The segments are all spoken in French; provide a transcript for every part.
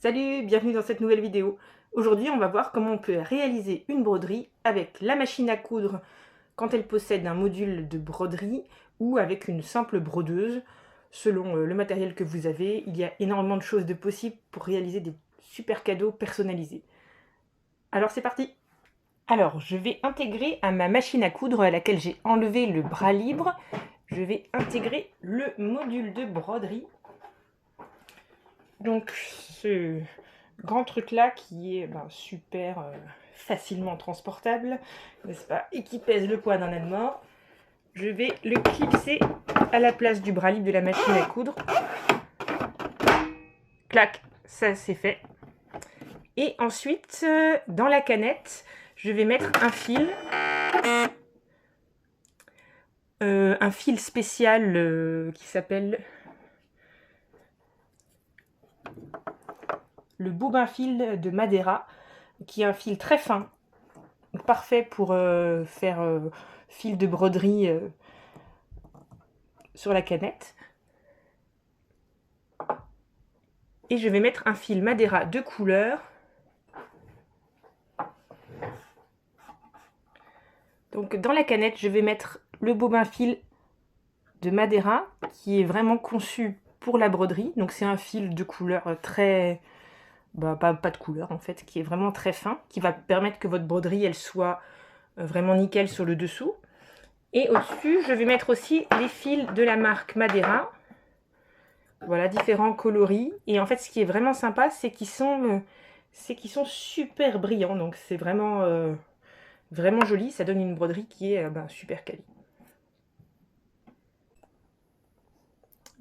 Salut, bienvenue dans cette nouvelle vidéo. Aujourd'hui, on va voir comment on peut réaliser une broderie avec la machine à coudre quand elle possède un module de broderie ou avec une simple brodeuse. Selon le matériel que vous avez, il y a énormément de choses de possibles pour réaliser des super cadeaux personnalisés. Alors c'est parti! Alors, je vais intégrer à ma machine à coudre à laquelle j'ai enlevé le bras libre, je vais intégrer le module de broderie. Donc, ce grand truc là qui est super facilement transportable, n'est-ce pas, et qui pèse le poids d'un âne mort, je vais le clipser à la place du bras libre de la machine à coudre. Clac, ça c'est fait. Et ensuite, dans la canette, je vais mettre un fil spécial qui s'appelle le bobin fil de Madeira, qui est un fil très fin, parfait pour faire fil de broderie sur la canette. Et je vais mettre un fil Madeira de couleur. Donc dans la canette, je vais mettre le bobin fil de Madeira qui est vraiment conçu pour la broderie. Donc c'est un fil de couleur très... pas de couleur en fait, qui est vraiment très fin, qui va permettre que votre broderie elle soit vraiment nickel sur le dessous. Et au-dessus, je vais mettre aussi les fils de la marque Madeira. Voilà, différents coloris. Et en fait, ce qui est vraiment sympa, c'est qu'ils sont super brillants. Donc c'est vraiment, vraiment joli. Ça donne une broderie qui est super quali.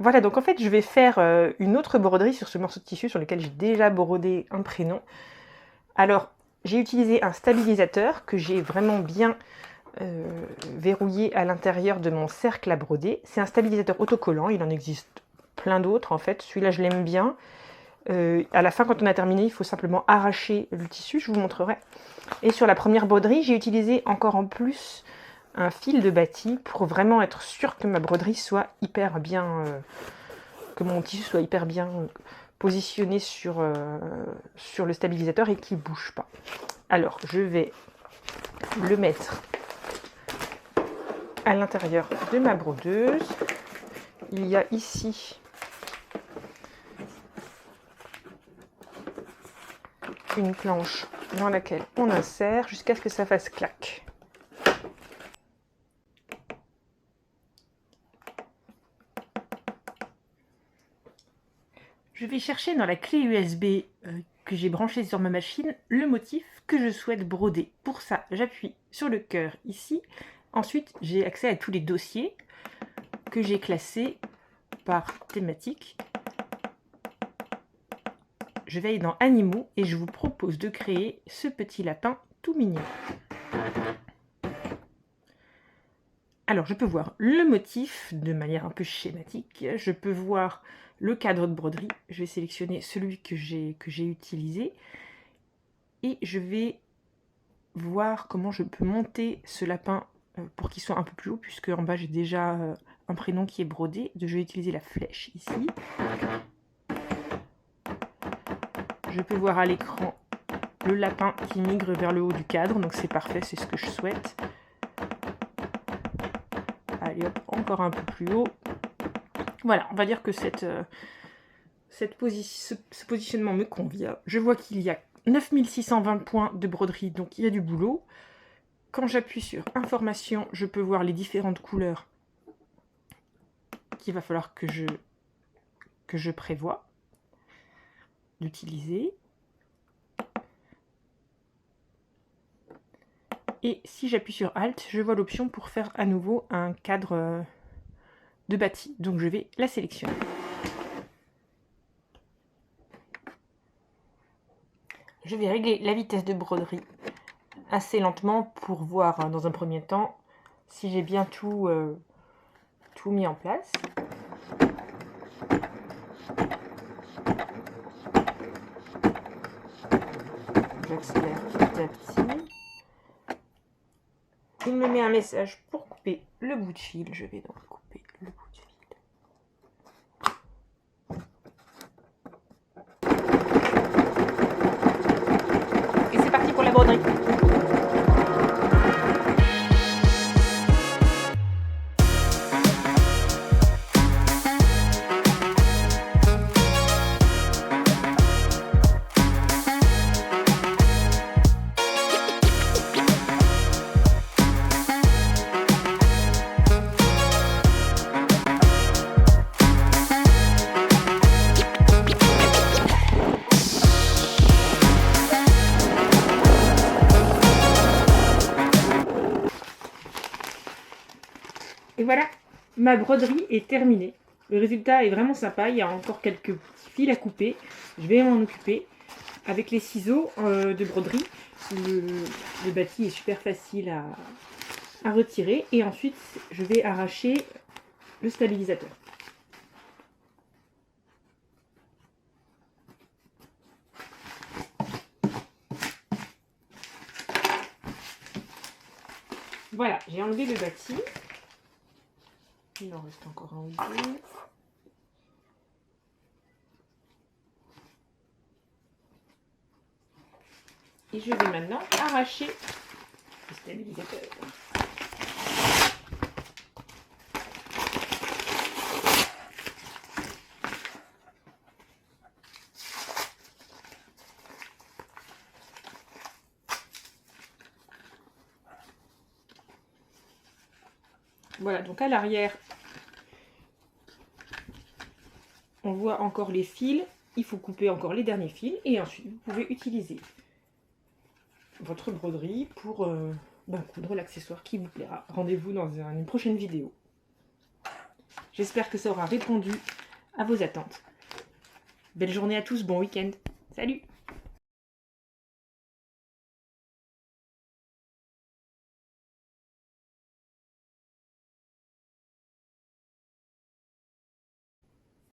Voilà, donc en fait, je vais faire une autre broderie sur ce morceau de tissu sur lequel j'ai déjà brodé un prénom. Alors, j'ai utilisé un stabilisateur que j'ai vraiment bien verrouillé à l'intérieur de mon cercle à broder. C'est un stabilisateur autocollant, il en existe plein d'autres en fait. Celui-là, je l'aime bien. À la fin, quand on a terminé, il faut simplement arracher le tissu, je vous montrerai. Et sur la première broderie, j'ai utilisé encore en plus un fil de bâti pour vraiment être sûr que ma broderie soit hyper bien, que mon tissu soit hyper bien positionné sur le stabilisateur et qu'il ne bouge pas. Alors, je vais le mettre à l'intérieur de ma brodeuse. Il y a ici une planche dans laquelle on insère jusqu'à ce que ça fasse clac. Je vais chercher dans la clé USB que j'ai branchée sur ma machine le motif que je souhaite broder. Pour ça, j'appuie sur le cœur ici. Ensuite, j'ai accès à tous les dossiers que j'ai classés par thématique. Je vais aller dans Animaux et je vous propose de créer ce petit lapin tout mignon. Alors, je peux voir le motif de manière un peu schématique. Je peux voir le cadre de broderie. Je vais sélectionner celui que j'ai utilisé. Et je vais voir comment je peux monter ce lapin pour qu'il soit un peu plus haut, puisque en bas, j'ai déjà un prénom qui est brodé. Je vais utiliser la flèche ici. Je peux voir à l'écran le lapin qui migre vers le haut du cadre. Donc c'est parfait, c'est ce que je souhaite. Allez hop, encore un peu plus haut. Voilà, on va dire que ce positionnement me convient. Je vois qu'il y a 9620 points de broderie, donc il y a du boulot. Quand j'appuie sur Information, je peux voir les différentes couleurs qu'il va falloir que je prévois d'utiliser. Et si j'appuie sur Alt, je vois l'option pour faire à nouveau un cadre de bâti. Donc je vais la sélectionner. Je vais régler la vitesse de broderie assez lentement pour voir dans un premier temps si j'ai bien tout mis en place. J'accélère petit à petit. Il me met un message pour couper le bout de fil. Je vais donc couper le bout de fil. broderie. Et voilà, ma broderie est terminée. Le résultat est vraiment sympa. Il y a encore quelques petits fils à couper. Je vais m'en occuper. Avec les ciseaux de broderie, le bâti est super facile à retirer. Et ensuite, je vais arracher le stabilisateur. Voilà, j'ai enlevé le bâti. Il en reste encore un ou deux. Et je vais maintenant arracher le stabilisateur. Voilà, donc à l'arrière, on voit encore les fils. Il faut couper encore les derniers fils. Et ensuite, vous pouvez utiliser votre broderie pour coudre l'accessoire qui vous plaira. Rendez-vous dans une prochaine vidéo. J'espère que ça aura répondu à vos attentes. Belle journée à tous, bon week-end. Salut!